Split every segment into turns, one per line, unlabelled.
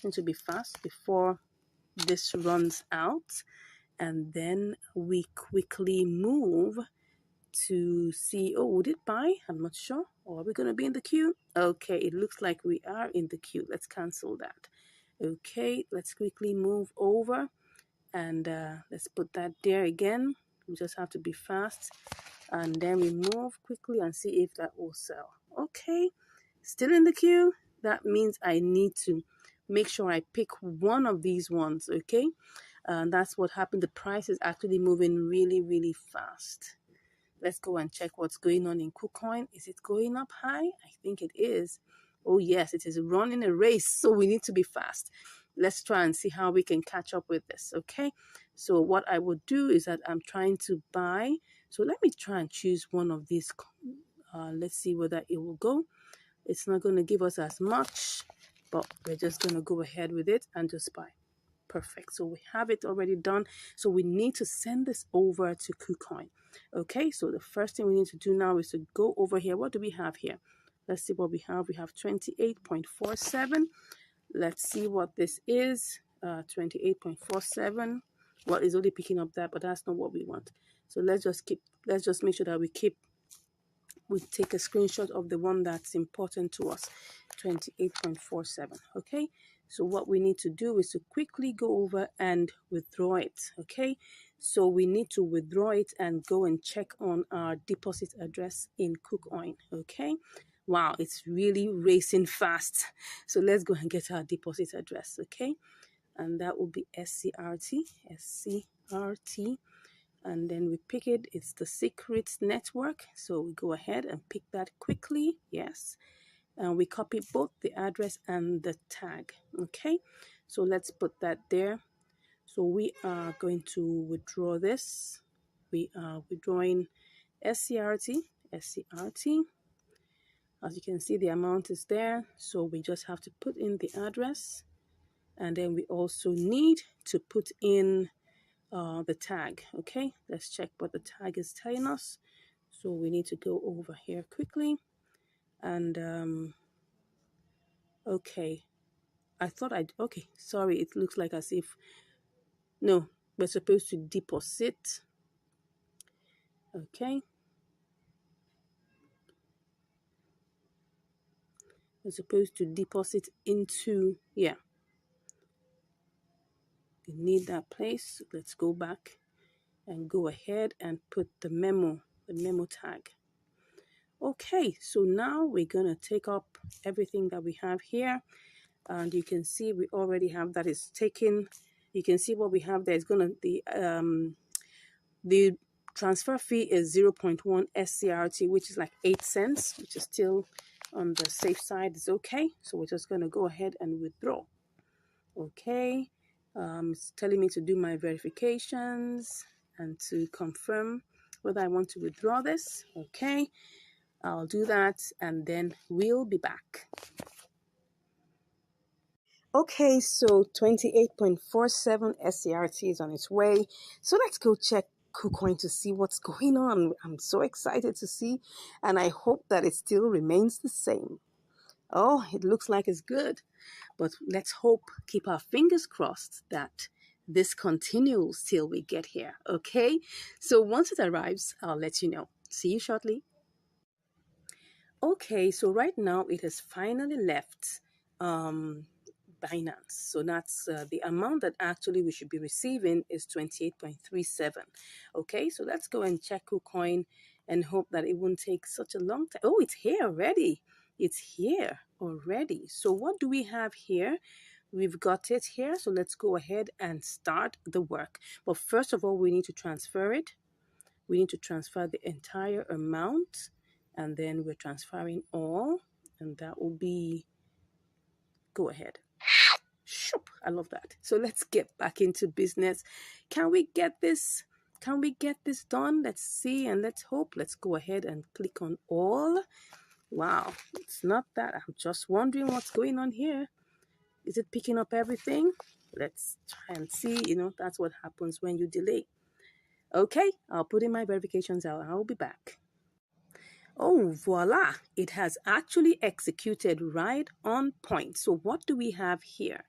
Need to be fast before this runs out, and then we quickly move to see. Oh, would it buy? I'm not sure. Or are we going to be in the queue? Okay, it looks like we are in the queue. Let's cancel that. Okay, let's quickly move over, and let's put that there again. We just have to be fast, and then we move quickly and see if that will sell. Okay, still in the queue. That means I need to make sure I pick one of these ones. Okay, and that's what happened. The price is actually moving really, really fast. Let's go and check what's going on in KuCoin. Is it going up high? I think it is. Oh yes, it is running a race, so we need to be fast. Let's try and see how we can catch up with this. Okay, so what I would do is that I'm trying to buy. So let me try and choose one of these. Let's see whether it will go. It's not going to give us as much, but we're just going to go ahead with it and just buy. Perfect. So we have it already done. So we need to send this over to KuCoin. Okay, so the first thing we need to do now is to go over here. What do we have here? Let's see what we have. We have 28.47. Let's see what this is. 28.47. Well, it's only picking up that, but that's not what we want. So let's just make sure that we take a screenshot of the one that's important to us. 28.47. Okay, so what we need to do is to quickly go over and withdraw it. Okay, so we need to withdraw it and go and check on our deposit address in KuCoin. Okay, wow, it's really racing fast. So let's go and get our deposit address. Okay, and that will be SCRT, and then we pick it. It's the secret network, so we go ahead and pick that quickly. Yes, and we copy both the address and the tag. Okay, so let's put that there. So we are going to withdraw this. We are withdrawing SCRT. As you can see, the amount is there, so we just have to put in the address, and then we also need to put in the tag. Okay, let's check what the tag is telling us. So we need to go over here quickly, and okay, okay, sorry, it looks like as if, no, we're supposed to deposit. Okay, we're supposed to deposit into, yeah, we need that place. Let's go back and go ahead and put the memo tag. Okay, so now we're gonna take up everything that we have here, and you can see we already have that is taken. You can see what we have there is gonna the transfer fee is 0.1 SCRT, which is like 8 cents, which is still on the safe side. It's okay. So we're just gonna go ahead and withdraw. Okay, it's telling me to do my verifications and to confirm whether I want to withdraw this. Okay, I'll do that and then we'll be back. Okay, so 28.47 SCRT is on its way. So let's go check KuCoin to see what's going on. I'm so excited to see, and I hope that it still remains the same. Oh, it looks like it's good, but let's hope, keep our fingers crossed that this continues till we get here. Okay, so once it arrives, I'll let you know. See you shortly. Okay, so right now it has finally left Binance. So that's the amount that actually we should be receiving is 28.37. Okay, so let's go and check KuCoin and hope that it won't take such a long time. Oh, it's here already. It's here already. So what do we have here? We've got it here. So let's go ahead and start the work. But first of all, we need to transfer it. We need to transfer the entire amount, and then we're transferring all, and that will be, go ahead. Shoop, I love that. So let's get back into business. Can we get this? Can we get this done? Let's see and let's hope. Let's go ahead and click on all. Wow, it's not that. I'm just wondering what's going on here. Is it picking up everything? Let's try and see. You know, that's what happens when you delay. Okay, I'll put in my verifications out. I'll be back. Oh, voila, it has actually executed right on point. So what do we have here?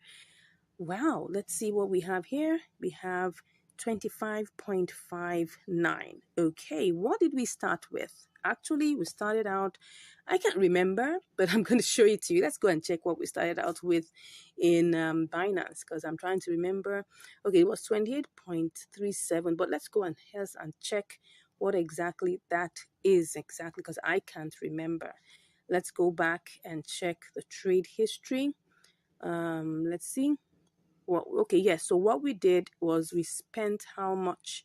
Wow, let's see what we have here. We have 25.59. Okay, what did we start with? Actually, we started out, I can't remember, but I'm going to show it to you. Let's go and check what we started out with in Binance, because I'm trying to remember. Okay, it was 28.37, but let's go and check what exactly that is exactly, because I can't remember. Let's go back and check the trade history. Let's see. Well, okay, yes. So what we did was we spent how much?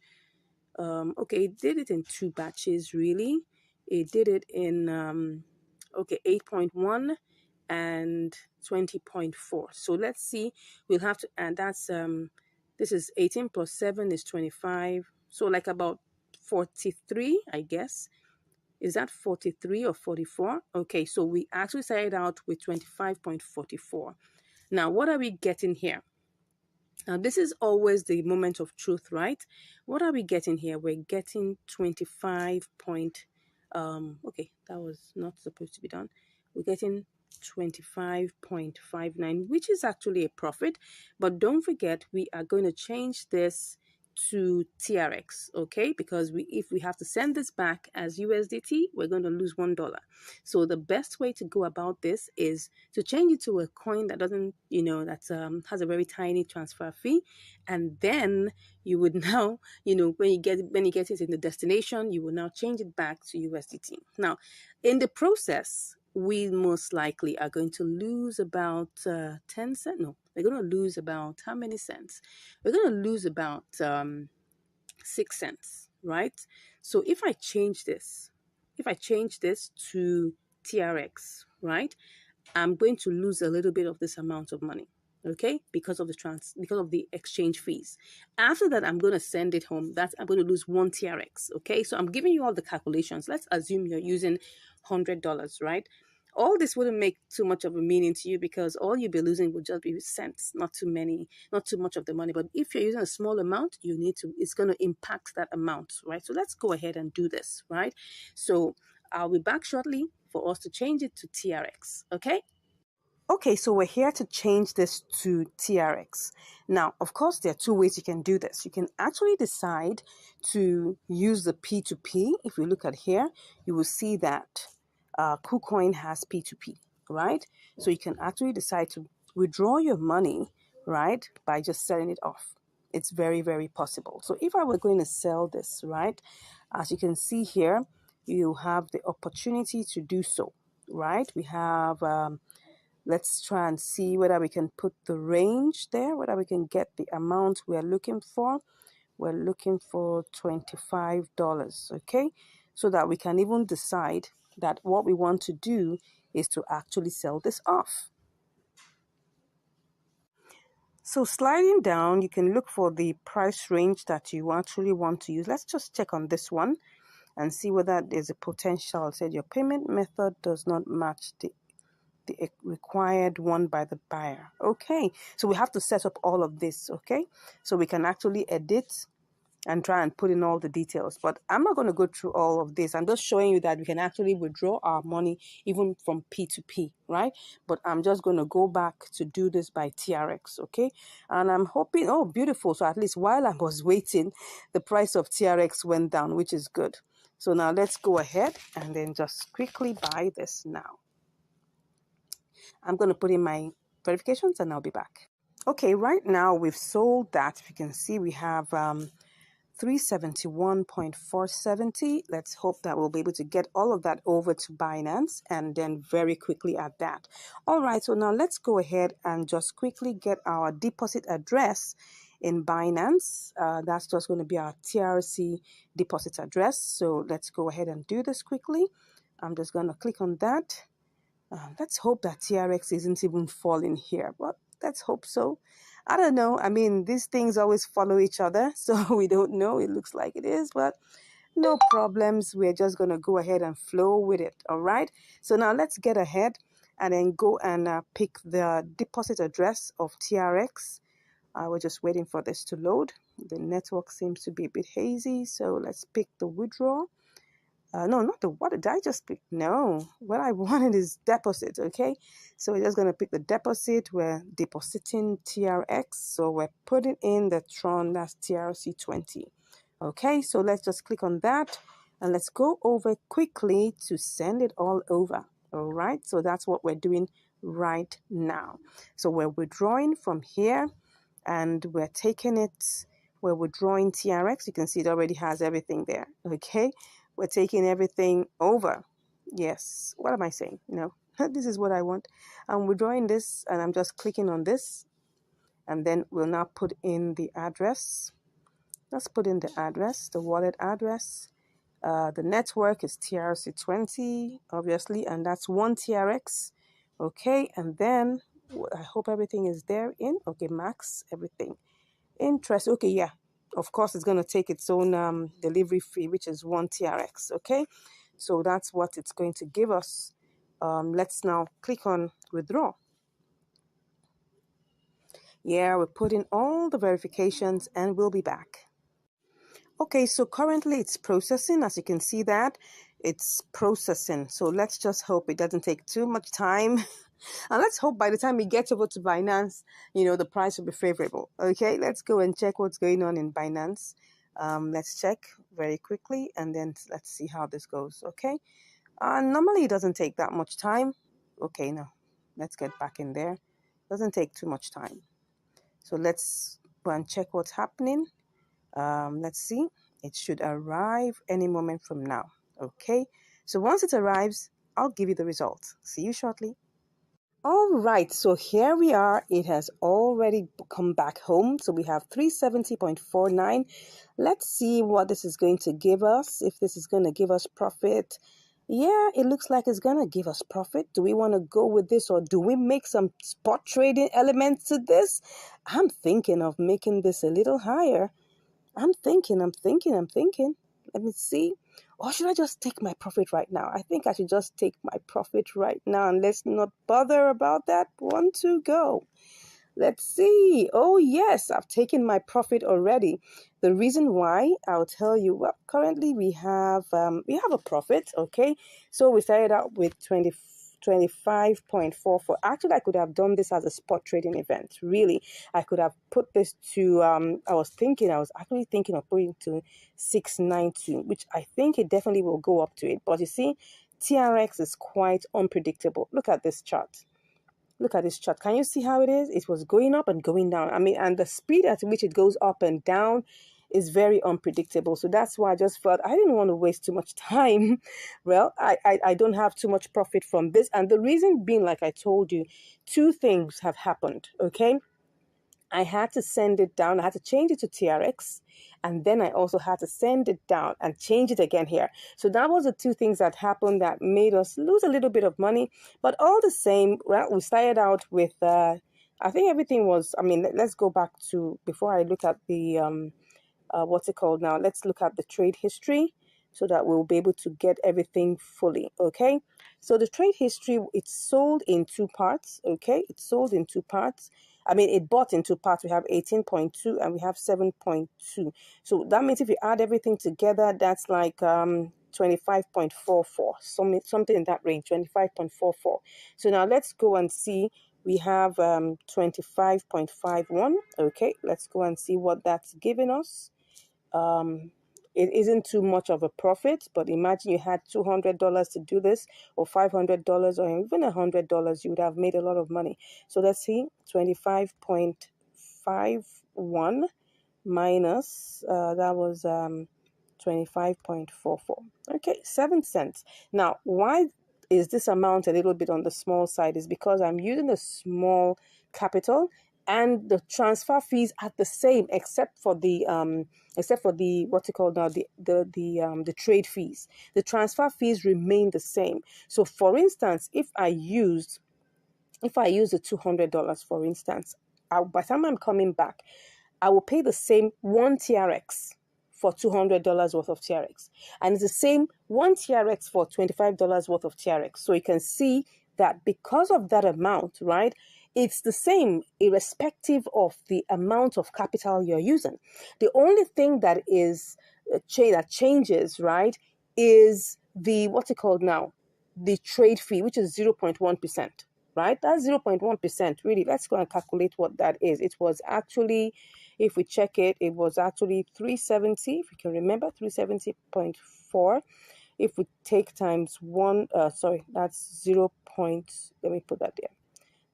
Okay, it did it in two batches, really. It did it in, okay, 8.1 and 20.4. So let's see. We'll have to, and that's, this is 18 plus 7 is 25. So like about 43, I guess. Is that 43 or 44? Okay, so we actually started out with 25.44. Now, what are we getting here? Now, this is always the moment of truth, right? What are we getting here? We're getting 25 point, okay, that was not supposed to be done. We're getting 25.59, which is actually a profit. But don't forget, we are going to change this to TRX, okay? Because if we have to send this back as USDT, we're going to lose $1. So the best way to go about this is to change it to a coin that doesn't, that has a very tiny transfer fee, and then you would now, when you get it in the destination, you will now change it back to USDT. Now, in the process, we most likely are going to lose about 10 cents. No, we're going to lose about how many cents? We're going to lose about 6 cents, right? So if I change this to TRX, right, I'm going to lose a little bit of this amount of money, okay, because of the exchange fees. After that, I'm going to send it home. I'm going to lose 1 TRX, okay? So I'm giving you all the calculations. Let's assume you're using $100, right? All this wouldn't make too much of a meaning to you, because all you'll be losing would just be cents, not too much of the money. But if you're using a small amount, it's going to impact that amount, right? So let's go ahead and do this, right? So I'll be back shortly for us to change it to TRX, okay? Okay, so we're here to change this to TRX. Now, of course, there are two ways you can do this. You can actually decide to use the P2P. If we look at here, you will see that KuCoin has P2P, right? So you can actually decide to withdraw your money, right, by just selling it off. It's very, very possible. So if I were going to sell this, right, as you can see here, you have the opportunity to do so, right? We have... let's try and see whether we can put the range there, whether we can get the amount we're looking for. We're looking for $25, okay? So that we can even decide that what we want to do is to actually sell this off. So sliding down, you can look for the price range that you actually want to use. Let's just check on this one and see whether there's a potential. It said your payment method does not match the required one by the buyer. Okay, so we have to set up all of this, okay? So we can actually edit and try and put in all the details. But I'm not going to go through all of this. I'm just showing you that we can actually withdraw our money even from P2P, right? But I'm just going to go back to do this by TRX, okay? And I'm hoping, oh, beautiful. So at least while I was waiting, the price of TRX went down, which is good. So now let's go ahead and then just quickly buy this now. I'm going to put in my verifications and I'll be back. Okay, right now we've sold that. If you can see, we have 371.470. Let's hope that we'll be able to get all of that over to Binance and then very quickly at that. All right, so now let's go ahead and just quickly get our deposit address in Binance. That's just going to be our TRC deposit address. So let's go ahead and do this quickly. I'm just going to click on that. Let's hope that TRX isn't even falling here, but let's hope so. I don't know. I mean, these things always follow each other, so we don't know. It looks like it is, but no problems. We're just going to go ahead and flow with it, all right? So now let's get ahead and then go and pick the deposit address of TRX. We're just waiting for this to load. The network seems to be a bit hazy, so let's pick the withdrawal. No, not the, what did I just pick? No, what I wanted is deposit, okay? So we're just going to pick the deposit. We're depositing TRX. So we're putting in the Tron, that's TRC20. Okay, so let's just click on that and let's go over quickly to send it all over. All right, so that's what we're doing right now. So we're withdrawing from here and we're taking it, we're withdrawing TRX. You can see it already has everything there, okay? We're taking everything over. Yes, what am I saying? No, this is what I want. I'm withdrawing this and I'm just clicking on this and then we'll now put in the address. Let's put in the address, the wallet address. The network is TRC20, obviously, and that's 1 TRX. Okay, and then I hope everything is there in. Okay, max, everything. Interest, okay, yeah. Of course, it's going to take its own delivery fee, which is 1 TRX, okay? So that's what it's going to give us. Let's now click on withdraw. Yeah, we're putting all the verifications and we'll be back. Okay, so currently it's processing. As you can see that, it's processing. So let's just hope it doesn't take too much time. And let's hope by the time we get over to Binance, you know, the price will be favorable. Okay, let's go and check what's going on in Binance. Let's check very quickly and then let's see how this goes. Okay, normally it doesn't take that much time. Okay, now let's get back in there. Doesn't take too much time. So let's go and check what's happening. Let's see. It should arrive any moment from now. Okay, so once it arrives, I'll give you the results. See you shortly. All right, so here we are. It has already come back home. So we have 370.49. Let's see what this is going to give us. If this is going to give us profit. Yeah, it looks like it's going to give us profit. Do we want to go with this or do we make some spot trading elements to this? I'm thinking of making this a little higher. I'm thinking. Let me see. Or should I just take my profit right now? I think I should just take my profit right now and let's not bother about that. 1, 2, go. Let's see. Oh, yes, I've taken my profit already. The reason why, I'll tell you, well, currently we have a profit, okay? So we started out with 25.44. Actually, I could have done this as a spot trading event. Really, I could have put this to, I was actually thinking of putting to 692, which I think it definitely will go up to it. But you see, TRX is quite unpredictable. Look at this chart. Look at this chart. Can you see how it is? It was going up and going down. I mean, and the speed at which it goes up and down is very unpredictable. So that's why I just felt I didn't want to waste too much time. Well, I don't have too much profit from this. And the reason being, like I told you, 2 things have happened, okay? I had to send it down. I had to change it to TRX. And then I also had to send it down and change it again here. So that was the 2 things that happened that made us lose a little bit of money. But all the same, well, we started out with, I think everything was, I mean, let's go back to, before I look at the, what's it called now? Let's look at the trade history so that we'll be able to get everything fully, okay? So the trade history, it's sold in 2 parts, okay? It's sold in 2 parts. I mean, it bought in 2 parts. We have 18.2 and we have 7.2. So that means if you add everything together, that's like 25.44, something in that range, 25.44. So now let's go and see. We have 25.51. Okay, let's go and see what that's giving us. It isn't too much of a profit, but imagine you had $200 to do this, or $500, or even $100, you would have made a lot of money. So let's see, 25.51 minus, that was 25.44. Okay, 7 cents. Now, why is this amount a little bit on the small side? Is because I'm using a small capital and the transfer fees are the same except for the what's it called now, the trade fees. The transfer fees remain the same. So for instance, if I use the $200, for instance, by the time I'm coming back, I will pay the same 1 TRX for $200 worth of TRX. And it's the same 1 TRX for $25 worth of TRX. So you can see that because of that amount, right, it's the same irrespective of the amount of capital you're using. The only thing that is that changes, right, is the, what's it called now? The trade fee, which is 0.1%, right? That's 0.1%. Really, let's go and calculate what that is. It was actually, if we check it, it was actually 370, if you can remember, 370.4. If we take times one, that's 0. Let me put that there.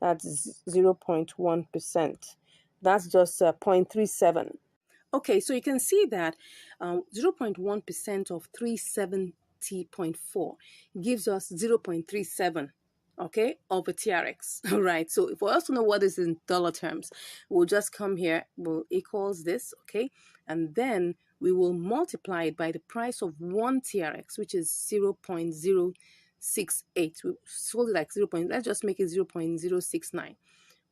That's 0.1%. That's just 0.37. Okay, so you can see that 0.1% of 370.4 gives us 0.37, okay, of a TRX, all right? So for us to know what is in dollar terms, we'll just come here, we'll equals this, okay? And then we will multiply it by the price of one TRX, which is 0.068. We sold it like 0. Let's just make it 0.069,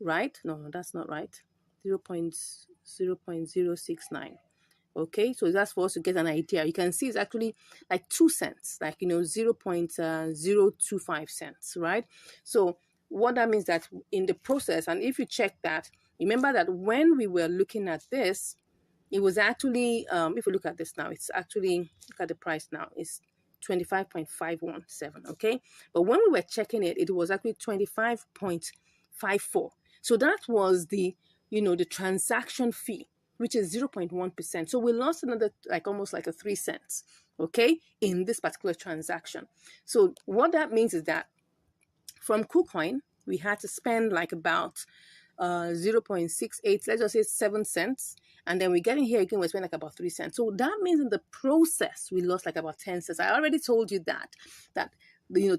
right? No, that's not right. 0.069. Okay, so that's for us to get an idea. You can see it's actually like 2 cents, like 0.025 cents, right? So what that means that in the process, and if you check that, remember that when we were looking at this, it was actually if you look at this now, it's actually, look at the price now, it's 25.517, okay? But when we were checking it, it was actually 25.54. So that was the, the transaction fee, which is 0.1%. So we lost another, like almost like a 3 cents, okay, in this particular transaction. So what that means is that from KuCoin, we had to spend like about 0.68, let's just say 7 cents. And then we get in here again, we spend like about 3 cents. So that means in the process, we lost like about 10 cents. I already told you that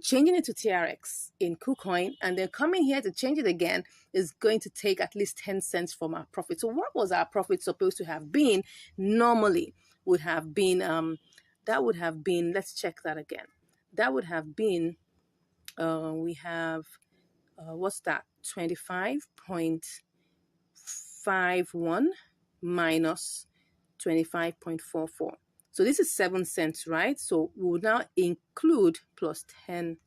changing it to TRX in KuCoin and then coming here to change it again is going to take at least 10 cents from our profit. So what was our profit supposed to have been? Normally would have been, that would have been, let's check that again. That would have been, we have, what's that? 25.51 minus 25.44. So this is 7 cents, right? So we will now include plus 10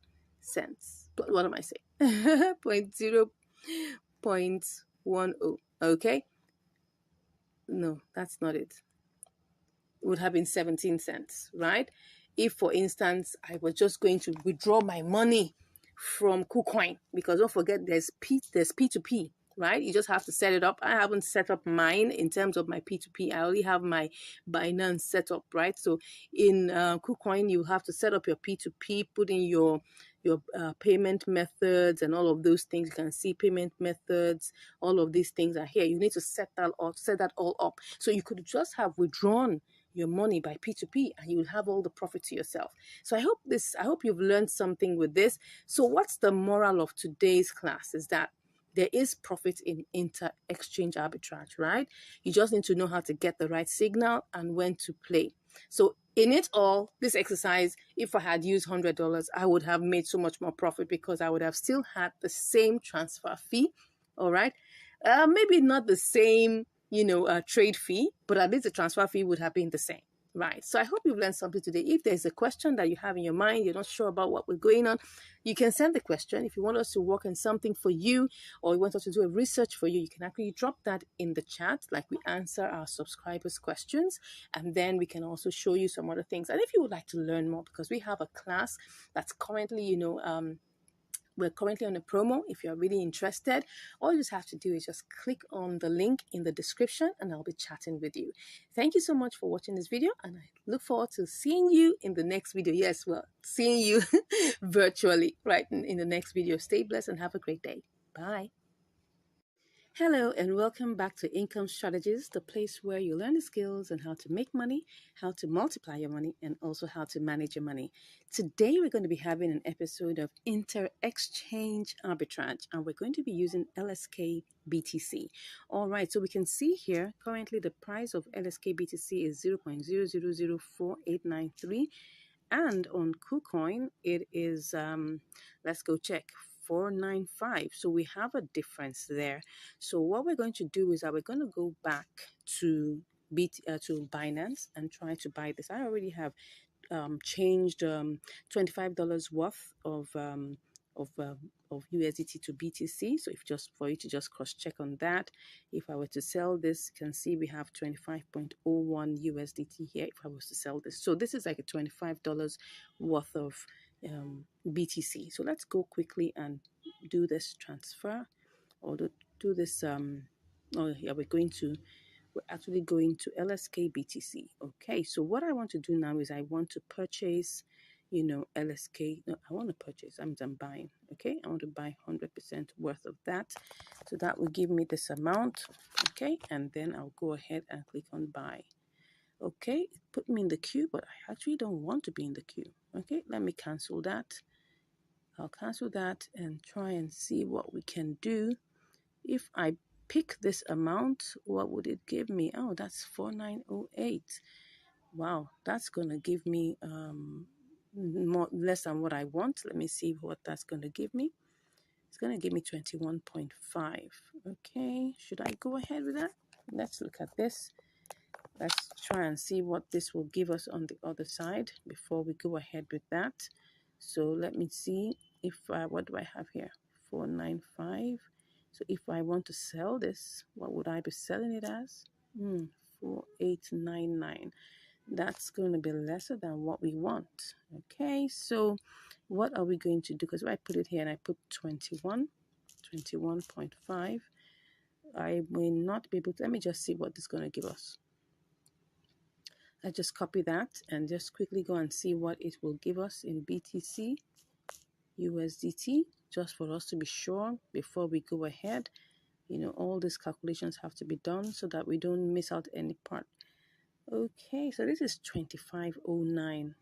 cents. What am I saying? 0.10. Okay. No, that's not it. It would have been 17 cents, right? If, for instance, I was just going to withdraw my money from KuCoin, because don't forget there's P2P, right? You just have to set it up. I haven't set up mine in terms of my P2P. I only have my Binance set up, right? So in KuCoin, you have to set up your P2P, put in your payment methods and all of those things. You can see payment methods. All of these things are here. You need to set that all up. So you could just have withdrawn your money by P2P and you will have all the profit to yourself. So I hope you've learned something with this. So what's the moral of today's class is that there is profit in inter-exchange arbitrage, right? You just need to know how to get the right signal and when to play. So in it all, this exercise, if I had used $100, I would have made so much more profit because I would have still had the same transfer fee, all right? Maybe not the same, trade fee, but at least the transfer fee would have been the same, right? So I hope you've learned something today. If there's a question that you have in your mind, you're not sure about what we're going on, you can send the question. If you want us to work on something for you or you want us to do a research for you, you can actually drop that in the chat, like we answer our subscribers' questions, and then we can also show you some other things. And if you would like to learn more, because we have a class that's currently, we're currently on a promo. If you're really interested, all you just have to do is just click on the link in the description and I'll be chatting with you. Thank you so much for watching this video and I look forward to seeing you in the next video. Yes, well, seeing you virtually right in the next video. Stay blessed and have a great day. Bye. Hello and welcome back to Income Strategies, the place where you learn the skills on how to make money, how to multiply your money, and also how to manage your money. Today we're going to be having an episode of Inter-Exchange Arbitrage, and we're going to be using LSK BTC. All right, so we can see here currently the price of LSK BTC is 0.0004893, and on KuCoin it is let's go check. 495. So we have a difference there. So what we're going to do is that we're going to go back to Binance and try to buy this. I already have changed $25 worth of of USDT to BTC. So if just for you to just cross check on that, if I were to sell this, you can see we have 25.01 USDT here if I was to sell this. So this is like a $25 worth of BTC. So let's go quickly and do this transfer, or do this oh yeah, we're actually going to LSK BTC. Okay, so what I want to do now is I want to purchase, LSK. No, I want to purchase. I'm buying. Okay, I want to buy 100% worth of that. So that will give me this amount. Okay, and then I'll go ahead and click on buy. Okay, it put me in the queue, but I actually don't want to be in the queue. Okay, let me cancel that. I'll cancel that and try and see what we can do. If I pick this amount, what would it give me? Oh, that's 4908. Wow, that's gonna give me less than what I want. Let me see what that's gonna give me. It's gonna give me 21.5. Okay, should I go ahead with that? Let's look at this. Let's try and see what this will give us on the other side before we go ahead with that. So let me see if what do I have here? 495. So if I want to sell this, what would I be selling it as? 4899. That's going to be lesser than what we want. Okay, so what are we going to do? Because if I put it here and I put 21.5, I may not be able to. Let me just see what this is going to give us. I just copy that and just quickly go and see what it will give us in BTC, USDT, just for us to be sure before we go ahead. All these calculations have to be done so that we don't miss out any part. Okay, so this is 2509.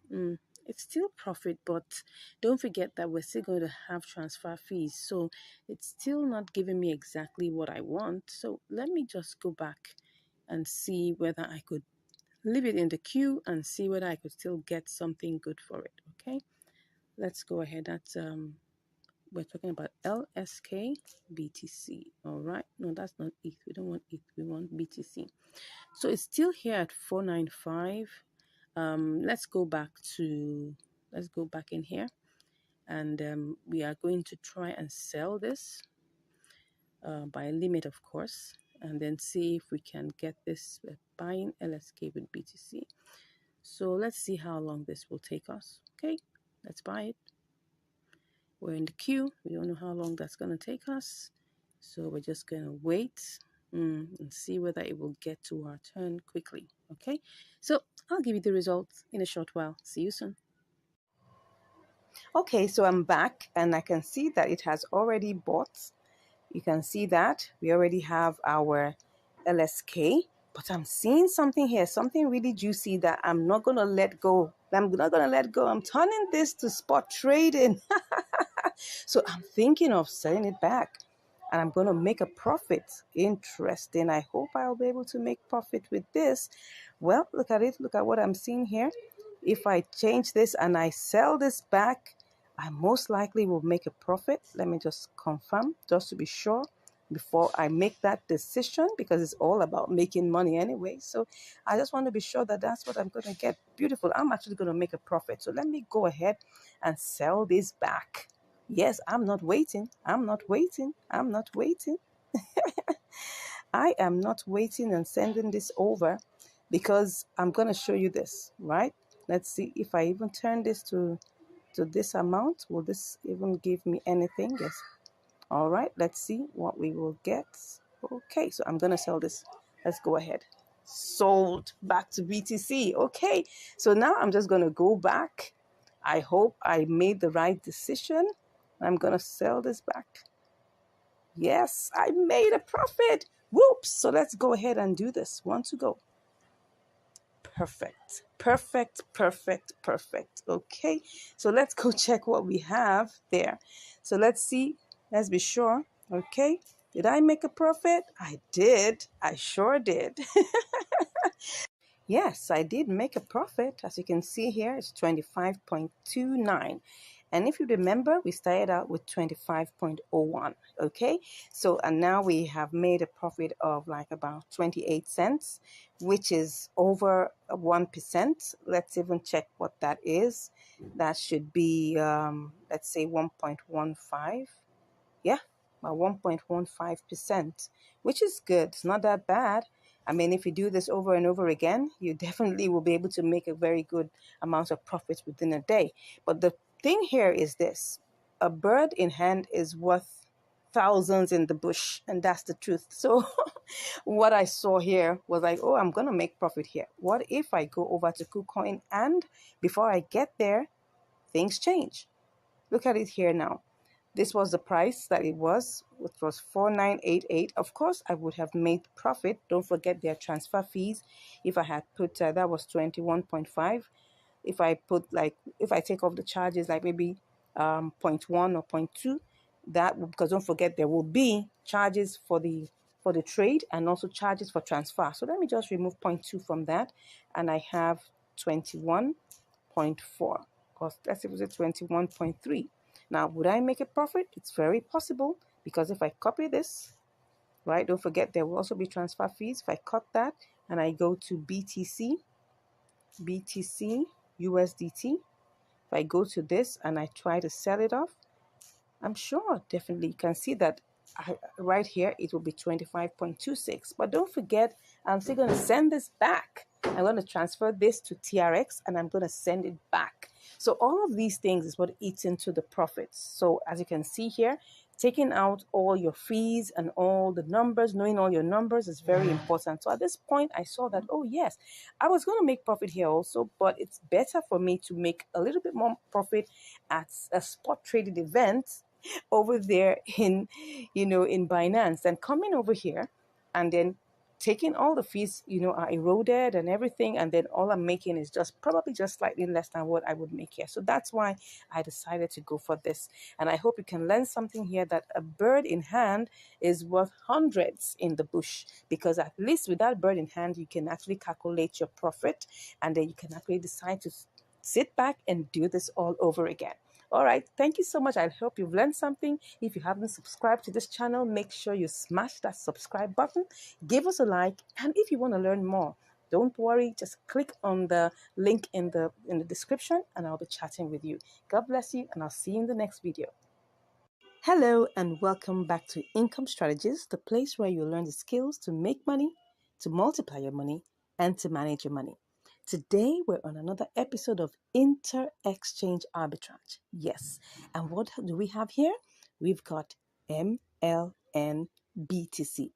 It's still profit, but don't forget that we're still going to have transfer fees. So it's still not giving me exactly what I want. So let me just go back and see whether I could leave it in the queue and see whether I could still get something good for it. Okay, let's go ahead. That's we're talking about LSK BTC. All right, no, that's not ETH. We don't want ETH, we want BTC. So it's still here at 495. Let's go back in here, and we are going to try and sell this by limit, of course, and then see if we can get this buying LSK with BTC. So let's see how long this will take us. Okay, let's buy it. We're in the queue. We don't know how long that's going to take us. So we're just going to wait and see whether it will get to our turn quickly. Okay, so I'll give you the results in a short while. See you soon. Okay, so I'm back and I can see that it has already bought. You can see that we already have our LSK, but I'm seeing something here, something really juicy that I'm not going to let go. I'm not going to let go. I'm turning this to spot trading. So I'm thinking of selling it back and I'm going to make a profit. Interesting. I hope I'll be able to make profit with this. Well, look at it. Look at what I'm seeing here. If I change this and I sell this back, I most likely will make a profit. Let me just confirm just to be sure before I make that decision, because it's all about making money anyway. So I just want to be sure that that's what I'm going to get. Beautiful. I'm actually going to make a profit. So let me go ahead and sell this back. Yes, I'm not waiting. I'm not waiting. I'm not waiting. I am not waiting and sending this over because I'm going to show you this, right? Let's see if I even turn this to this amount. Will this even give me anything? Yes. All right, let's see what we will get. Okay, so I'm going to sell this. Let's go ahead. Sold back to BTC. Okay, so now I'm just going to go back. I hope I made the right decision. I'm going to sell this back. Yes, I made a profit. Whoops. So let's go ahead and do this. One to go. Perfect. Perfect, perfect, perfect. Okay, so let's go check what we have there. So let's see. Let's be sure. Okay, did I make a profit? I did. I sure did. Yes, I did make a profit. As you can see here, it's 25.29. And if you remember, we started out with 25.01. Okay, so and now we have made a profit of like about 28 cents, which is over 1%. Let's even check what that is. That should be, let's say 1.15. Yeah, about 1.15%, which is good. It's not that bad. I mean, if you do this over and over again, you definitely will be able to make a very good amount of profits within a day. But the thing here is this: a bird in hand is worth thousands in the bush, and that's the truth. So what I saw here was like, oh, I'm gonna make profit here. What if I go over to KuCoin and before I get there, things change? Look at it here now. This was the price that it was, which was 4988. Of course, I would have made profit. Don't forget their transfer fees. If I had put that was 21.5. If I put if I take off the charges, like maybe 0.1 or 0.2, that because don't forget there will be charges for the trade and also charges for transfer. So let me just remove 0.2 from that, and I have 21.4. Because let's say it was 21.3. Now, would I make a profit? It's very possible, because if I copy this, right, don't forget there will also be transfer fees. If I cut that and I go to BTC, USDT, if I go to this and I try to sell it off, I'm sure definitely you can see that right here it will be 25.26. But don't forget, I'm still going to send this back. I'm going to transfer this to TRX and I'm going to send it back. So all of these things is what eats into the profits. So as you can see here, taking out all your fees and all the numbers, knowing all your numbers is very important. So at this point, I saw that, oh yes, I was going to make profit here also, but it's better for me to make a little bit more profit at a spot traded event over there in Binance than coming over here and then taking all the fees, are eroded and everything, and then all I'm making is probably just slightly less than what I would make here. So that's why I decided to go for this. And I hope you can learn something here, that a bird in hand is worth hundreds in the bush, because at least with that bird in hand, you can actually calculate your profit, and then you can actually decide to sit back and do this all over again. All right, thank you so much. I hope you've learned something. If you haven't subscribed to this channel, make sure you smash that subscribe button, give us a like, and if you want to learn more, don't worry, just click on the link in the description and I'll be chatting with you. God bless you, and I'll see you in the next video. Hello and welcome back to Income Strategies, the place where you learn the skills to make money, to multiply your money, and to manage your money. Today, we're on another episode of Inter-Exchange Arbitrage. Yes, and what do we have here? We've got MLN BTC.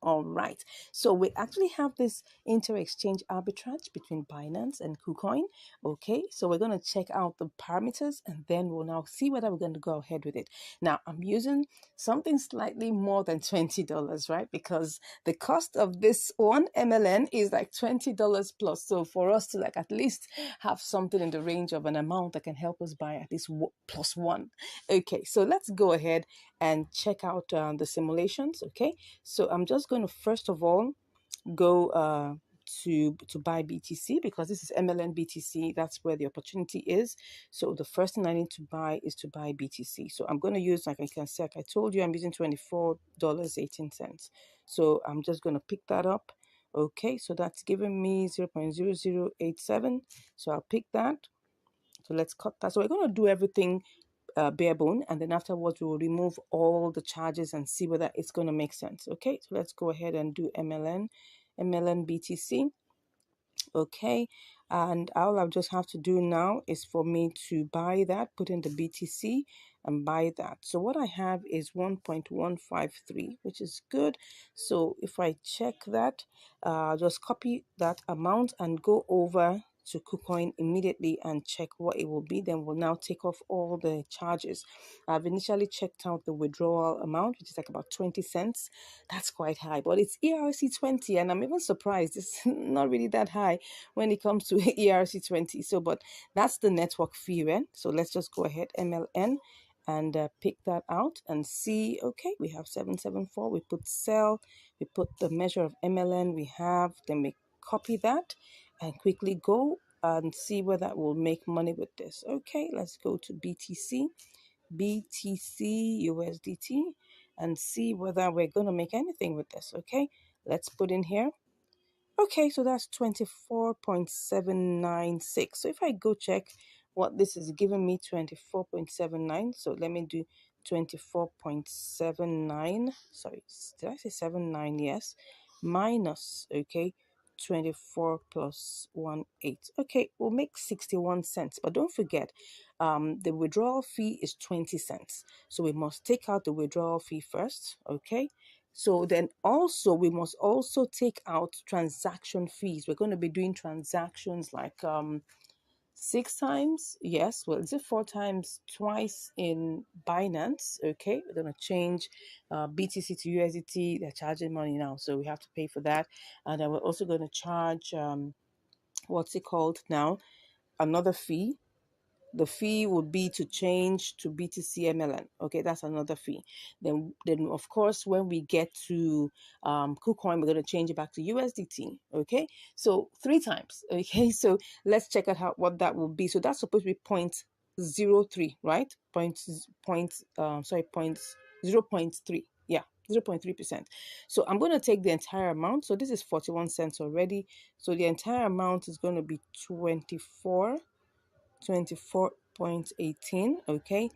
All right. So we actually have this inter-exchange arbitrage between Binance and KuCoin. Okay. So we're going to check out the parameters and then we'll now see whether we're going to go ahead with it. Now, I'm using something slightly more than $20, right? Because the cost of this one MLN is like $20 plus. So for us to at least have something in the range of an amount that can help us buy at least plus one. Okay. So let's go ahead and check out the simulations. Okay, so I'm just going to first of all go to buy BTC, because this is MLN BTC. That's where the opportunity is. So the first thing I need to buy is to buy BTC. So I'm going to use, like I can say, like I told you, I'm using $24.18. So I'm just going to pick that up. Okay, so that's giving me 0.0087. So I'll pick that. So let's cut that. So we're going to do everything bare bone, and then afterwards we will remove all the charges and see whether it's going to make sense. Okay, so let's go ahead and do MLN BTC. Okay, and all I just have to do now is for me to buy that, put in the BTC and buy that. So what I have is 1.153, which is good. So if I check that, just copy that amount and go over to KuCoin immediately and check what it will be. Then we'll now take off all the charges. I've initially checked out the withdrawal amount, which is like about 20 cents. That's quite high, but it's ERC20, and I'm even surprised it's not really that high when it comes to ERC20. So, but that's the network fee, right? So let's just go ahead, MLN, and pick that out and see. Okay, we have 774. We put sell, we put the measure of MLN we have, then we copy that and quickly go and see whether we'll make money with this. Okay, let's go to BTC USDT and see whether we're going to make anything with this. Okay, let's put in here. Okay, so that's 24.796. So if I go check what this is giving me, 24.79. So let me do 24.79, sorry, did I say 79? Yes, minus, okay, 24 plus 18. Okay, we'll make 61 cents. But don't forget, the withdrawal fee is 20 cents. So we must take out the withdrawal fee first, okay? So then also we must also take out transaction fees. We're going to be doing transactions like 6 times, yes, well, is it 4 times, twice in Binance? Okay, we're going to change BTC to USDT. They're charging money now, so we have to pay for that. And then we're also going to charge what's it called now, another fee. The fee would be to change to BTC MLN. Okay, that's another fee. Then of course, when we get to KuCoin, we're going to change it back to USDT. Okay, so 3 times. Okay, so let's check out what that will be. So that's supposed to be 0.03, right? Point 0.3. Yeah, 0.3%. So I'm going to take the entire amount. So this is 41 cents already. So the entire amount is going to be 24.18, okay,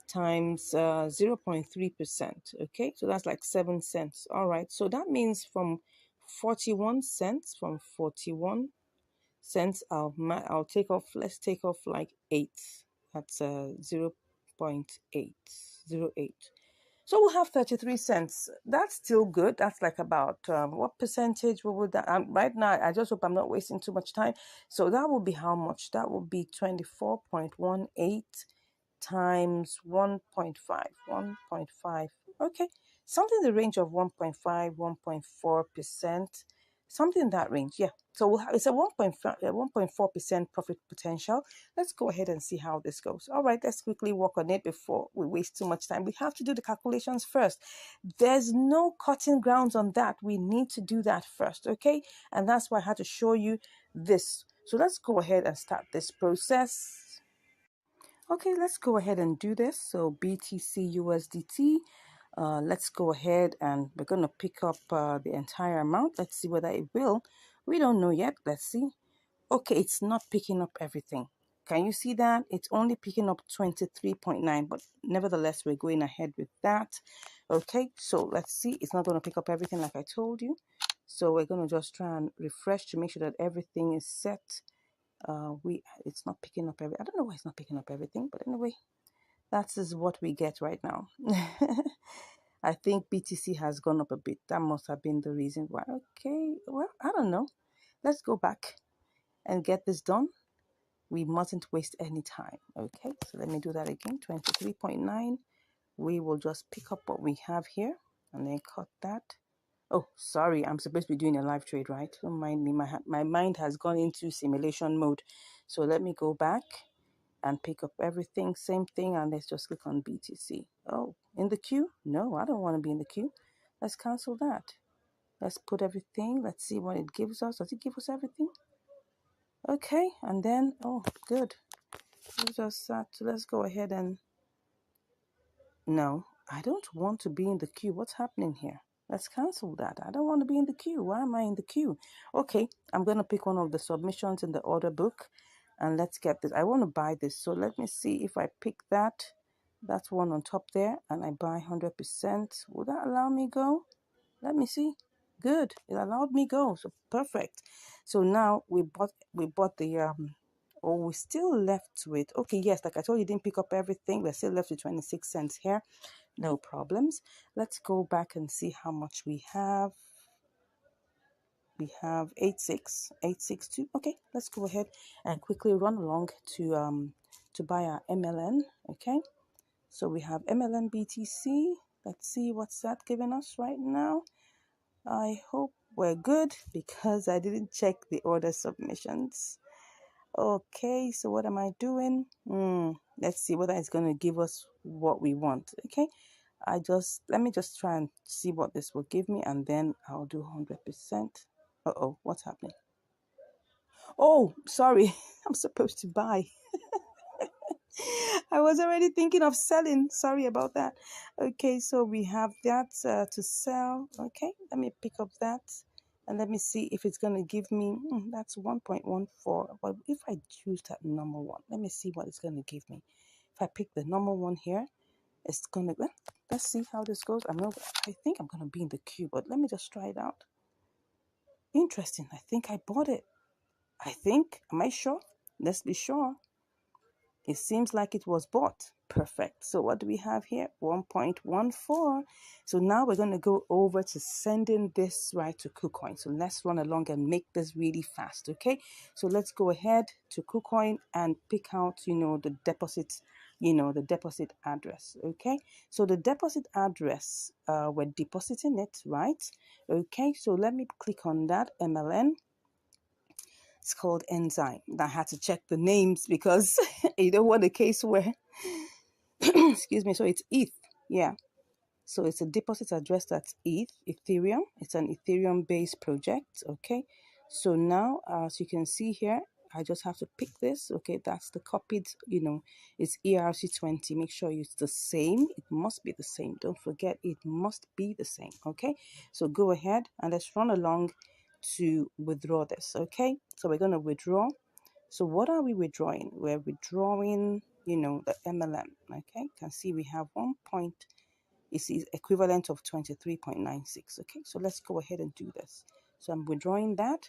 times 0.3%, okay, so that's like 7 cents. All right, so that means from 41 cents, I'll take off, let's take off like 8. That's 0.808. So we'll have 33 cents. That's still good. That's like about what percentage? What would that? Right now, I just hope I'm not wasting too much time. So that will be how much? That will be 24.18 times 1.5. 1.5. Okay, something in the range of 1.5, 1.4%. Something in that range, yeah. So we'll have, it's a 1.4% profit potential. Let's go ahead and see how this goes. All right, let's quickly work on it before we waste too much time. We have to do the calculations first. There's no cutting grounds on that. We need to do that first, okay? And that's why I had to show you this. So let's go ahead and start this process. Okay, let's go ahead and do this. So BTC USDT. Let's go ahead and we're going to pick up the entire amount. Let's see whether it will. We don't know yet. Let's see. Okay, it's not picking up everything. Can you see that? It's only picking up 23.9, but nevertheless, we're going ahead with that. Okay, so let's see. It's not going to pick up everything like I told you. So we're going to just try and refresh to make sure that everything is set. It's not picking up I don't know why it's not picking up everything, but anyway, that is what we get right now. I think BTC has gone up a bit. That must have been the reason why. Okay, well, I don't know. Let's go back and get this done. We mustn't waste any time. Okay, so let me do that again. 23.9. We will just pick up what we have here and then cut that. Oh, sorry, I'm supposed to be doing a live trade, right? Don't mind me. My mind has gone into simulation mode. So let me go back and pick up everything. Same thing, and let's just click on BTC. Oh, in the queue? No, I don't want to be in the queue. Let's cancel that. Let's put everything. Let's see what it gives us. Does it give us everything? Okay, and then, oh, good. Just that. Let's go ahead and... No, I don't want to be in the queue. What's happening here? Let's cancel that. I don't want to be in the queue. Why am I in the queue? Okay, I'm going to pick one of the submissions in the order book. And let's get this. I want to buy this. So let me see if I pick that. That's one on top there. And I buy 100%. Will that allow me go? Let me see. Good. It allowed me go. So perfect. So now we bought the oh, we're still left with, okay, yes, like I told you, didn't pick up everything. We're still left with 26 cents here. No problems. Let's go back and see how much we have. We have 862. Okay, let's go ahead and quickly run along to buy our MLN. Okay, so we have MLN BTC. Let's see what's that giving us right now. I hope we're good because I didn't check the order submissions. Okay, so what am I doing? Let's see whether it's going to give us what we want. Okay, let me just try and see what this will give me, and then I'll do 100%. Uh-oh, what's happening? Oh, sorry, I'm supposed to buy. I was already thinking of selling. Sorry about that. Okay, so we have that to sell. Okay, let me pick up that. And let me see if it's going to give me, that's 1.14. But if I choose that number one, let me see what it's going to give me. If I pick the number one here, It's gonna, let's see how this goes. I think I'm gonna be in the queue, but let me just try it out. Interesting. I think I bought it. I think. Am I sure? Let's be sure. It seems like it was bought. Perfect. So what do we have here? 1.14. So now we're going to go over to sending this right to KuCoin. So let's run along and make this really fast. Okay. So let's go ahead to KuCoin and pick out, the deposit, the deposit address. Okay. So the deposit address, we're depositing it, right? Okay. So let me click on that MLN. It's called Enzyme. I had to check the names because you don't want a case where, excuse me, so it's ETH. Yeah. So it's a deposit address that's Ethereum. It's an Ethereum-based project. Okay. So now, as you can see here, I just have to pick this. Okay. That's the copied, it's ERC20. Make sure it's the same. It must be the same. Don't forget, it must be the same. Okay. So go ahead and let's run along to withdraw this. Okay. So we're going to withdraw. So what are we withdrawing? We're withdrawing, the MLM. Okay. You can see we have 1 point. It's equivalent of 23.96. Okay, so let's go ahead and do this. So I'm withdrawing that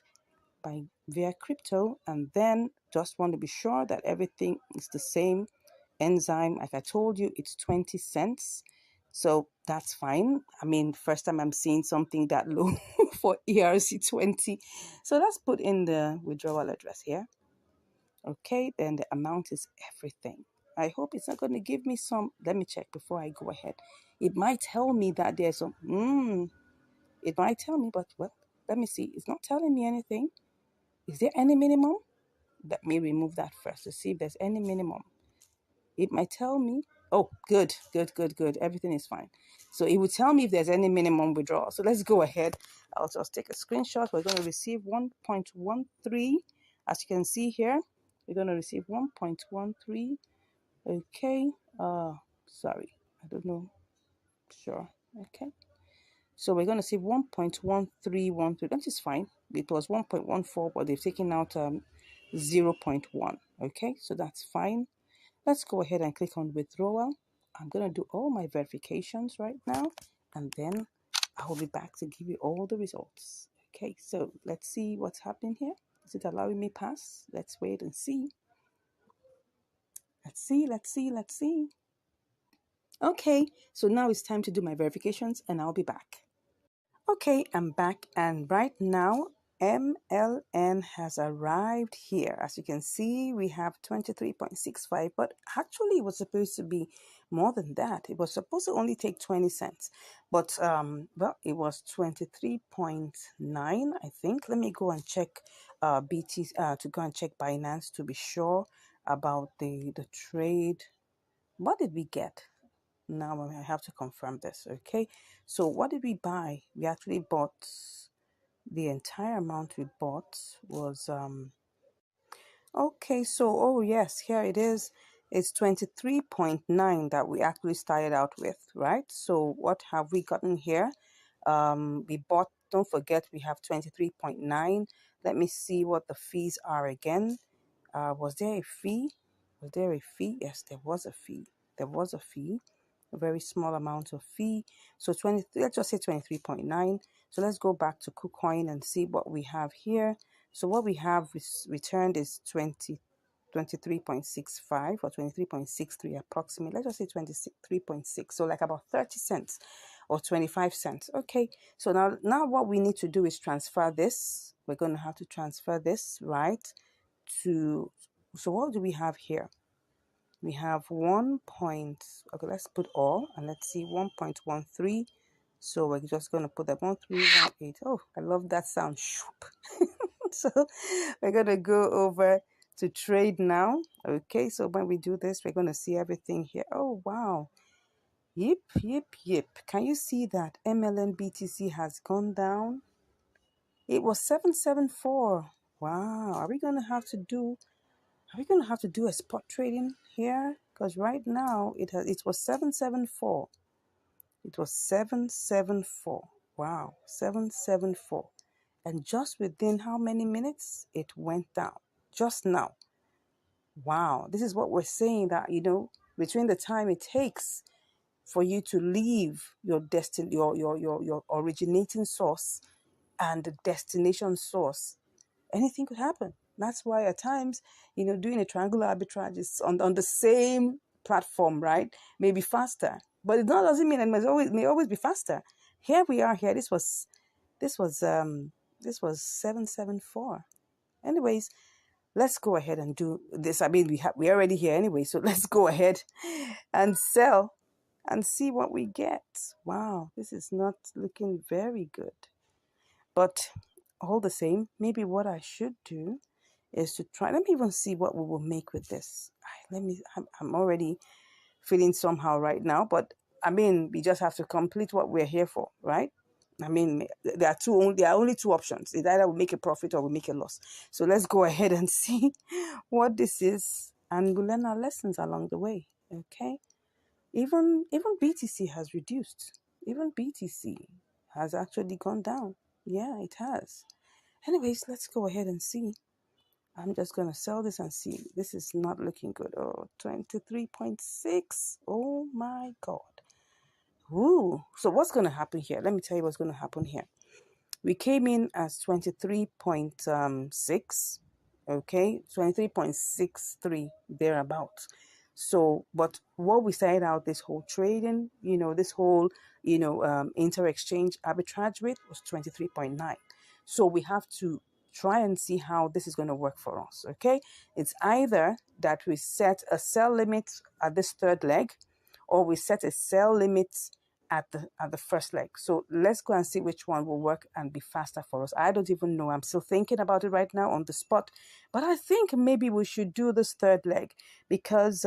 via crypto, and then just want to be sure that everything is the same. Enzyme, like I told you, it's 20 cents. So that's fine. I mean, first time I'm seeing something that low for ERC20. So let's put in the withdrawal address here. Okay, then the amount is everything. I hope it's not going to give me some. Let me check before I go ahead. It might tell me that there's some. It might tell me, but well, let me see. It's not telling me anything. Is there any minimum? Let me remove that first to see if there's any minimum. It might tell me. Oh, good. Everything is fine. So it will tell me if there's any minimum withdrawal. So let's go ahead. I'll just take a screenshot. We're going to receive 1.13. As you can see here, we're going to receive 1.13. Okay. Sorry. I don't know. Sure. Okay. So we're going to see 1.1313. That is fine. It was 1.14, but they've taken out 0.1. Okay. So that's fine. Let's go ahead and click on withdrawal. I'm going to do all my verifications right now, and then I will be back to give you all the results. Okay, so let's see what's happening here. Is it allowing me pass? Let's wait and see. Let's see. Okay, so now it's time to do my verifications, and I'll be back. Okay, I'm back, and right now MLN has arrived here. As you can see, we have 23.65, but actually it was supposed to be more than that. It was supposed to only take 20 cents, but well, it was 23.9, I think. Let me go and check to go and check Binance to be sure about the trade. What did we get? Now I have to confirm this. Okay, so what did we buy? We actually bought, the entire amount we bought was okay, so oh yes, here it is. It's 23.9 that we actually started out with, right? So what have we gotten here? We bought, don't forget, we have 23.9. Let me see what the fees are again. Was there a fee? Was there a fee? Yes, there was a fee. There was a fee, a very small amount of fee. So 20, let's just say 23.9. So let's go back to KuCoin and see what we have here. So what we have returned is 23.65 or 23.63 approximately. Let's just say 23.6. So like about 30 cents or 25 cents. Okay. So now what we need to do is transfer this. We're going to have to transfer this, right? So what do we have here? We have 1 point, okay, let's put all, and let's see, 1.13. So we're just going to put that 1318. Oh, I love that sound. So we're going to go over to trade now. Okay, so when we do this, we're going to see everything here. Oh, wow. Yep. Can you see that MLN BTC has gone down? It was 774. Wow. Are we going to have to do a spot trading here? Because right now it was 774. It was 774. Wow, 774. And just within how many minutes it went down? Just now. Wow, this is what we're saying, that between the time it takes for you to leave your your originating source and the destination source. Anything could happen. That's why at times, doing a triangular arbitrage is on the same platform, right? Maybe faster, but it doesn't mean it may always be faster. Here we are. Here, this was 774. Anyways, let's go ahead and do this. I mean, we're already here anyway, so let's go ahead and sell and see what we get. Wow, this is not looking very good. But all the same, maybe what I should do is to try. Let me even see what we will make with this. I'm already feeling somehow right now, but I mean, we just have to complete what we're here for, right? I mean, there are only two options. It's either we make a profit or we make a loss. So let's go ahead and see what this is, and we'll learn our lessons along the way. Okay. Even BTC has reduced. Even BTC has actually gone down. Yeah, it has. Anyways, let's go ahead and see. I'm just going to sell this and see. This is not looking good. Oh, 23.6. Oh my God. Ooh. So what's going to happen here? Let me tell you what's going to happen here. We came in as 23.6. Okay, 23.63 thereabouts. So, but what we started out this whole trading, this whole, inter-exchange arbitrage rate was 23.9. So we have to try and see how this is going to work for us. Okay, it's either that we set a sell limit at this third leg, or we set a sell limit at the first leg. So let's go and see which one will work and be faster for us. I don't even know. I'm still thinking about it right now on the spot, but I think maybe we should do this third leg because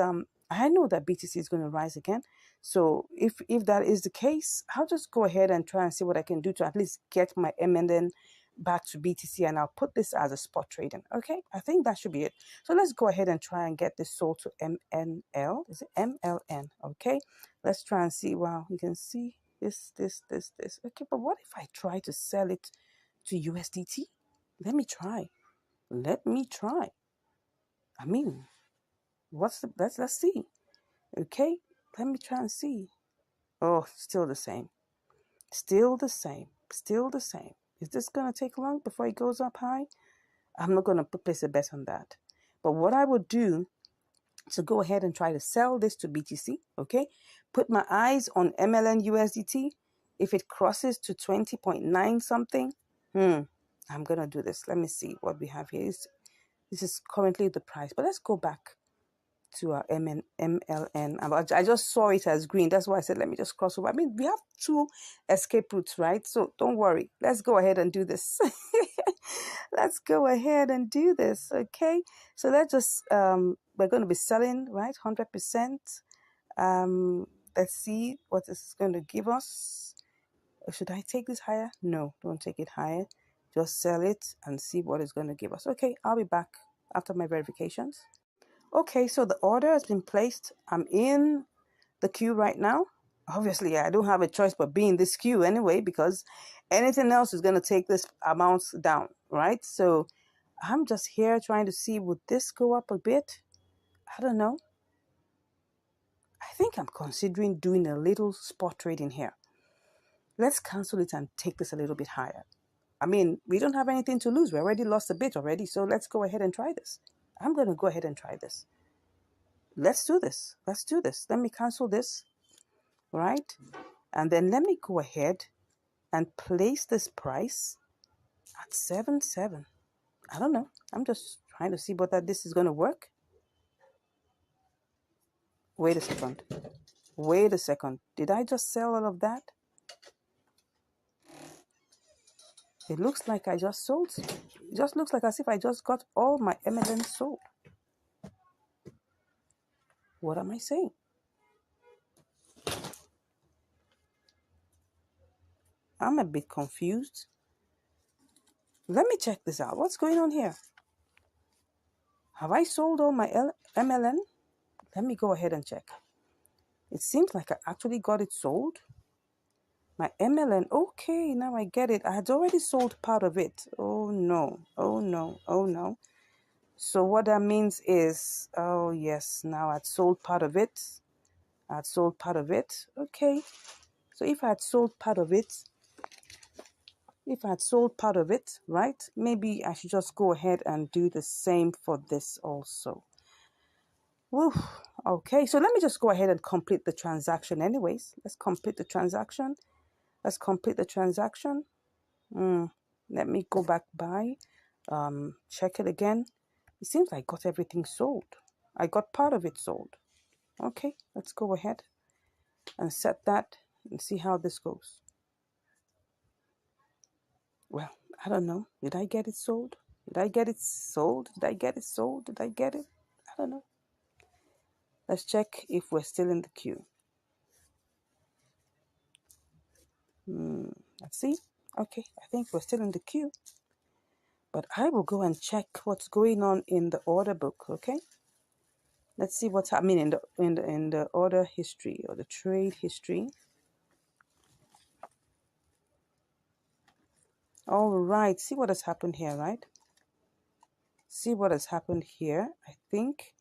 I know that BTC is going to rise again. So if that is the case, I'll just go ahead and try and see what I can do to at least get my MNN back to BTC, and I'll put this as a spot trading. Okay, I think that should be it. So let's go ahead and try and get this sold to MNL. Is it MLN? Okay, let's try and see. Wow, you can see this. Okay, but what if I try to sell it to USDT? Let me try. I mean, let's see. Okay, let me try and see. Oh, still the same. Is this going to take long before it goes up high? I'm not going to place a bet on that. But what I would do to go ahead and try to sell this to BTC, okay? Put my eyes on MLN USDT. If it crosses to 20.9 something, I'm going to do this. Let me see what we have here. This is currently the price. But let's go back to our MLN. I just saw it as green. That's why I said, let me just cross over. I mean, we have two escape routes, right? So don't worry. Let's go ahead and do this. Let's go ahead and do this, okay? So let's just, we're going to be selling, right? 100%. Let's see what this is going to give us. Should I take this higher? No, don't take it higher. Just sell it and see what it's going to give us. Okay, I'll be back after my verifications. Okay, so the order has been placed. I'm in the queue right now. Obviously, I don't have a choice but be in this queue anyway, because anything else is going to take this amount down, right? So I'm just here trying to see, would this go up a bit? I don't know. I think I'm considering doing a little spot trading here. Let's cancel it and take this a little bit higher. I mean, we don't have anything to lose. We already lost a bit already, so let's go ahead and try this. I'm going to go ahead and try this. Let's do this. Let me cancel this, right? And then let me go ahead and place this price at 7.7. I don't know. I'm just trying to see whether this is going to work. Wait a second. Did I just sell all of that? It looks like I just sold. It just looks like as if I just got all my MLN sold. What am I saying? I'm a bit confused. Let me check this out. What's going on here? Have I sold all my MLN? Let me go ahead and check. It seems like I actually got it sold. My MLN. Okay, now I get it. I had already sold part of it. Oh no. So what that means is, oh yes, now I'd sold part of it. I had sold part of it. Okay. So if I had sold part of it, right, maybe I should just go ahead and do the same for this also. Woo. Okay, so let me just go ahead and complete the transaction anyways. Let's complete the transaction. Let me go back by, check it again. It seems I got everything sold. I got part of it sold. Okay, let's go ahead and set that and see how this goes. Well, I don't know. Did I get it sold? Did I get it sold? Did I get it sold? Did I get it? I don't know. Let's check if we're still in the queue. Let's see. Okay, I think we're still in the queue. But I will go and check what's going on in the order book, okay? Let's see what's happening in the order history or the trade history. All right, see what has happened here, right? See what has happened here. I think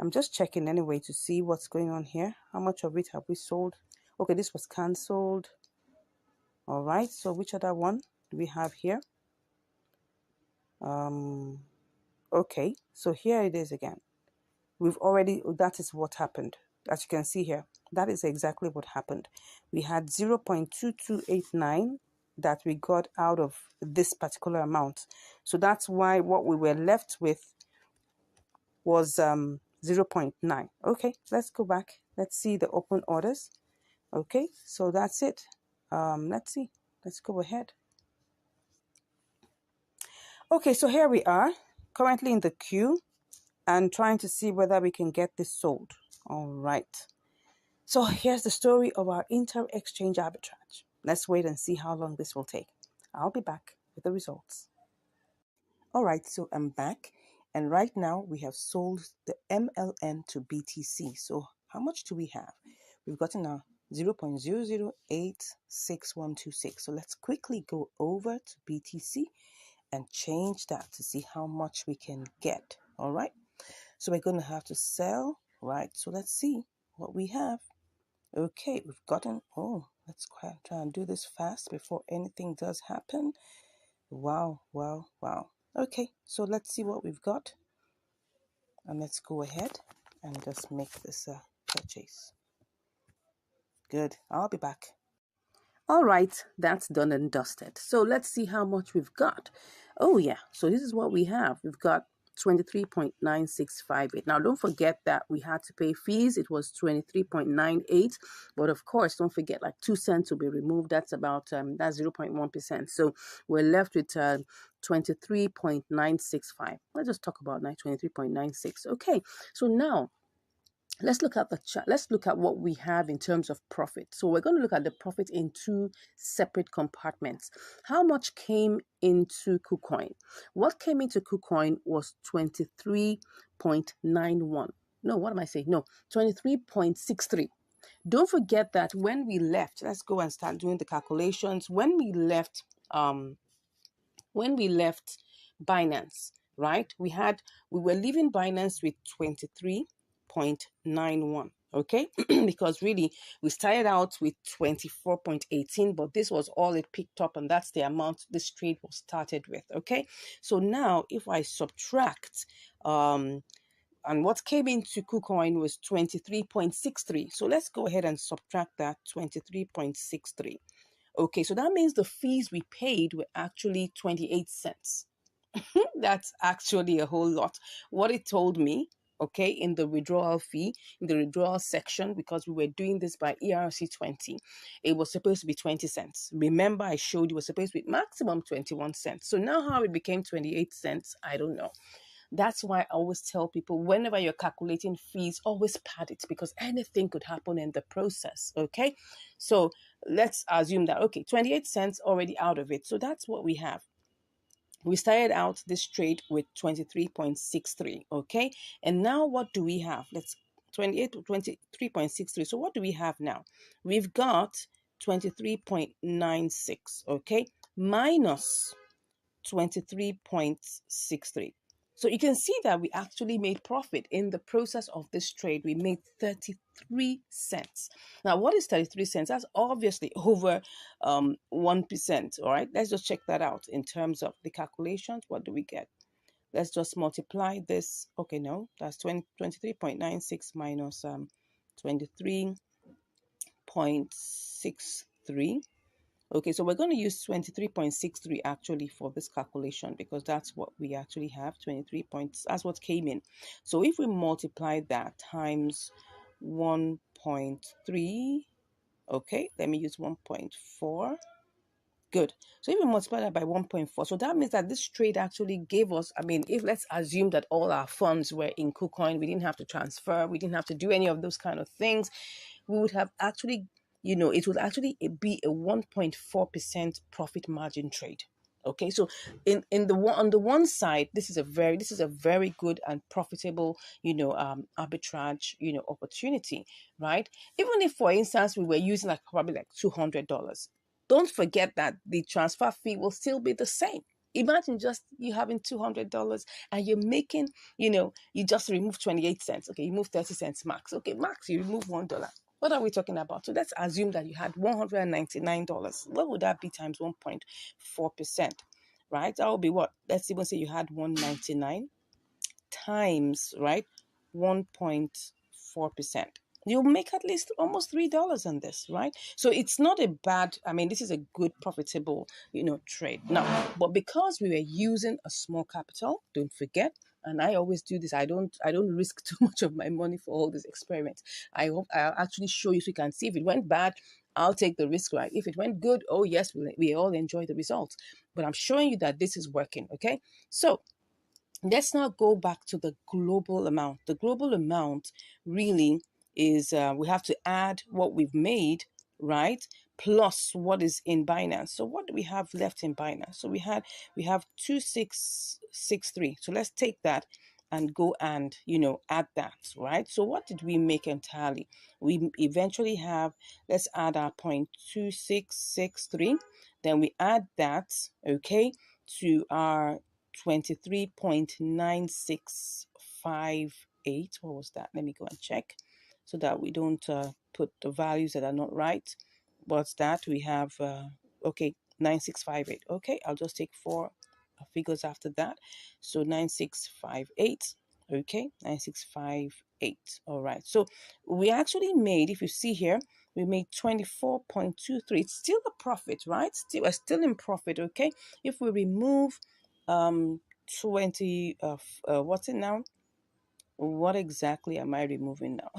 I'm just checking anyway to see what's going on here. How much of it have we sold? Okay, this was cancelled. All right, so which other one do we have here? Okay, so here it is again. That is what happened. As you can see here, that is exactly what happened. We had 0.2289 that we got out of this particular amount. So that's why what we were left with was 0.9. Okay, let's go back. Let's see the open orders. Okay, so that's it. Let's see. Let's go ahead. Okay, so here we are, currently in the queue and trying to see whether we can get this sold. All right. So here's the story of our inter-exchange arbitrage. Let's wait and see how long this will take. I'll be back with the results. All right, so I'm back. And right now we have sold the MLN to BTC. So how much do we have? We've gotten a 0.0086126. So let's quickly go over to BTC and change that to see how much we can get. All right. So we're going to have to sell. Right. So let's see what we have. Okay, we've gotten, let's try and do this fast before anything does happen. Wow. Okay, so let's see what we've got. And let's go ahead and just make this purchase. Good, I'll be back. All right, that's done and dusted. So let's see how much we've got. Oh yeah, so this is what we have. We've got 23.9658. Now don't forget that we had to pay fees. It was 23.98, but of course don't forget like 2 cents will be removed. That's about that's 0.1%. So we're left with 23.965. Let's just talk about 23.96. Okay, so now let's look at the chart. Let's look at what we have in terms of profit. So we're going to look at the profit in 2 separate compartments. How much came into KuCoin? What came into KuCoin was 23.91. No, what am I saying? No, 23.63. Don't forget that when we left, let's go and start doing the calculations. When we left Binance, right? We were leaving Binance with 23.91, okay? Because really we started out with 24.18, but this was all it picked up, and that's the amount this trade was started with, okay? So now if I subtract and what came into KuCoin was 23.63. So let's go ahead and subtract that 23.63. Okay, so that means the fees we paid were actually 28 cents. That's actually a whole lot. What it told me, okay, in the withdrawal fee, in the withdrawal section, because we were doing this by ERC20, it was supposed to be 20 cents. Remember, I showed you it was supposed to be maximum 21 cents. So now how it became 28 cents, I don't know. That's why I always tell people, whenever you're calculating fees, always pad it, because anything could happen in the process, okay? So let's assume that, okay, 28 cents already out of it. So that's what we have. We started out this trade with 23.63, okay? And now what do we have? Let's 28 to 23.63. So what do we have now? We've got 23.96, okay? Minus 23.63. So you can see that we actually made profit in the process of this trade. We made 33 cents. Now, what is 33 cents? That's obviously over 1%. All right, let's just check that out in terms of the calculations. What do we get? Let's just multiply this. Okay, no, that's 23.96 minus 23.63. Okay, so we're going to use 23.63 actually for this calculation, because that's what we actually have, 23 points. That's what came in. So if we multiply that times 1.3, okay, let me use 1.4. Good. So if we multiply that by 1.4, so that means that this trade actually gave us, I mean, if let's assume that all our funds were in KuCoin, we didn't have to transfer, we didn't have to do any of those kind of things, we would have actually, it would actually be a 1.4% profit margin trade. Okay, so in the one on the one side, this is a very good and profitable, arbitrage, opportunity, right? Even if, for instance, we were using like probably like $200, don't forget that the transfer fee will still be the same. Imagine just you having $200 and you're making, you just remove 28 cents. Okay, you move 30 cents max. Okay, max, you remove $1. What are we talking about? So let's assume that you had $199. What would that be times 1.4%? Right? That would be what? Let's even say you had 199 times, right, 1.4%. You'll make at least almost $3 on this, right? So it's not a bad, I mean, this is a good profitable, trade. Now, but because we were using a small capital, don't forget, and I always do this, I don't risk too much of my money for all these experiments. I hope I'll actually show you so you can see. If it went bad, I'll take the risk, right? If it went good, oh yes, we all enjoy the results. But I'm showing you that this is working, okay? So let's now go back to the global amount. The global amount really is, we have to add what we've made, right, plus what is in Binance. So what do we have left in Binance? So we have 2663. So let's take that and go and add that, right? So what did we make entirely? We eventually have, let's add our 0.2663, then we add that, okay, to our 23.9658. What was that? Let me go and check so that we don't put the values that are not right. What's that? We have, okay, 9658. Okay, I'll just take four figures after that. So 9658. Okay, 9658. All right. So we actually made, if you see here, we made 24.23. It's still a profit, right? We're still in profit. Okay, if we remove 20 what's it now, what exactly am I removing now?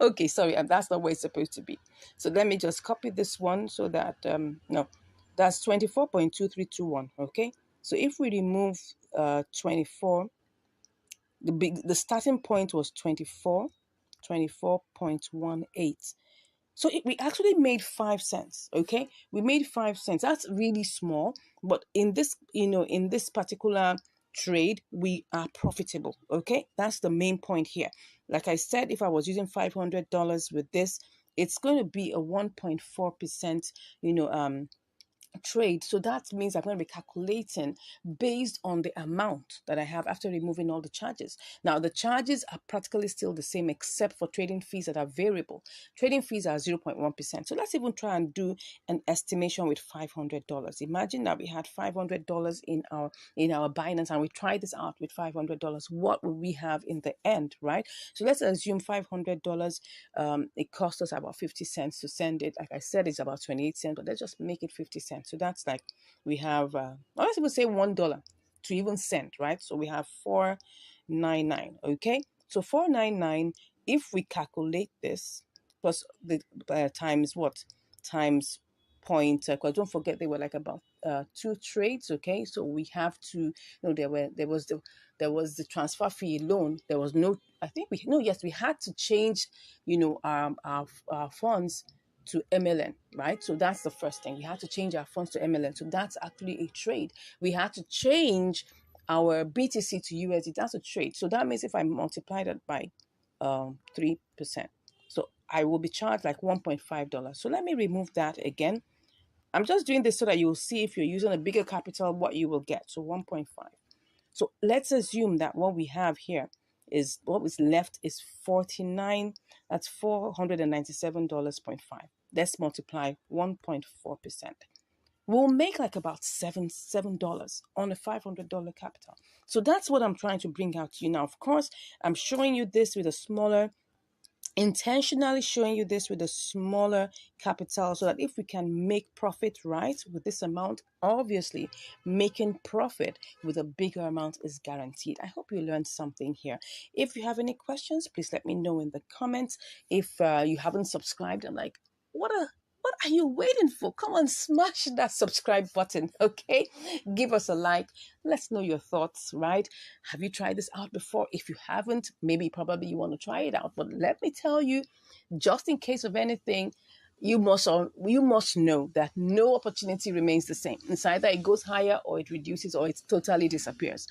Okay, sorry, that's not where it's supposed to be. So let me just copy this one so that no, that's 24.2321. Okay, so if we remove 24, the starting point was 24.18. So we actually made 5 cents. Okay, we made 5 cents. That's really small, but in this, in this particular trade, we are profitable. Okay, that's the main point here. Like I said, if I was using $500 with this, it's going to be a 1.4%, trade. So that means I'm going to be calculating based on the amount that I have after removing all the charges. Now, the charges are practically still the same except for trading fees that are variable. Trading fees are 0.1%. So let's even try and do an estimation with $500. Imagine that we had $500 in our Binance and we tried this out with $500. What will we have in the end, right? So let's assume $500. It cost us about 50 cents to send it. Like I said, it's about 28 cents, but let's just make it 50 cents. So that's like we have, let's even say $1 to even send, right? So we have 499. Okay, so 499. If we calculate this plus the times what, times point, because don't forget they were like about 2 trades. Okay, so we have to, there was the transfer fee alone. There was no, I think we no, yes, we had to change our funds to MLN, right? So that's the first thing. We had to change our funds to MLN. So that's actually a trade. We had to change our BTC to USD. That's a trade. So that means if I multiply that by 3%, so I will be charged like $1.5. So let me remove that again. I'm just doing this so that you'll see if you're using a bigger capital, what you will get. So 1.5. So let's assume that what we have here is what was left is 49, that's $497.5. Let's multiply 1.4%. We'll make like about $7 on a $500 capital. So that's what I'm trying to bring out to you now. Of course, I'm showing you this with a smaller, intentionally showing you this with a smaller capital, so that if we can make profit right with this amount, obviously making profit with a bigger amount is guaranteed. I hope you learned something here. If you have any questions, please let me know in the comments. If you haven't subscribed, I'm like, what are you waiting for? Come on, smash that subscribe button, okay? Give us a like. Let's know your thoughts, right? Have you tried this out before? If you haven't, maybe probably you want to try it out. But let me tell you, just in case of anything, you must know that no opportunity remains the same. It's either it goes higher or it reduces or it totally disappears.